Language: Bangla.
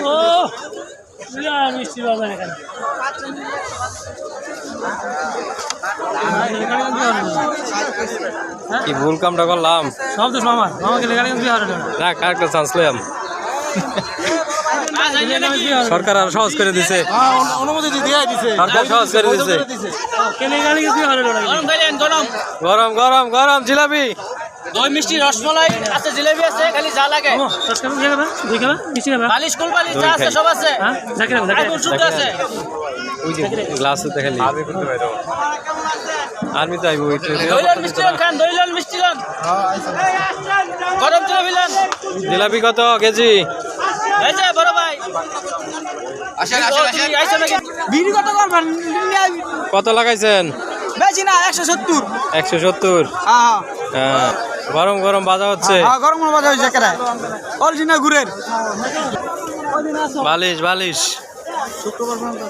ও মিষ্টি বাবা এখানে কি ভুল কামটা করলাম সব তো মামা মামাকে লেগালে কিন্তু বিহার না কারেক্ট চান্স লইলাম সরকার আর সহজ করে দিছে অনুমতি দিয়ে দিছে সরকার সহজ করে দিছে কেনে গালি কিন্তু বিহার গরম গরম গরম গরম জিলাপি দই মিষ্টি রসমালাই আছে জিলাপি আছে খালি যা লাগে সস্তা দিয়ে খাবা দুই খাবা মিষ্টি খাবা বালিশ কুল বালিশ যা আছে সব আছে হ্যাঁ দেখে রাখো দেখে শুদ্ধ আছে ওই যে গ্লাস তো খালি আর্মি তো আইবো দইলাল মিষ্টি খান দইলাল মিষ্টি খান গরম জিলাপি লান জিলাপি কত কেজি এই যে বড় ভাই আসেন আসেন আসেন আইছো নাকি বিড়ি কত করবেন কত লাগাইছেন বেশি না 170 170 হ্যাঁ গরম গরম বাজা হচ্ছে হ্যাঁ গরম গরম বাজা হচ্ছে কেরা অরিজিনাল গুড়ের বালিশ বালিশ শুক্রবার বন্ধ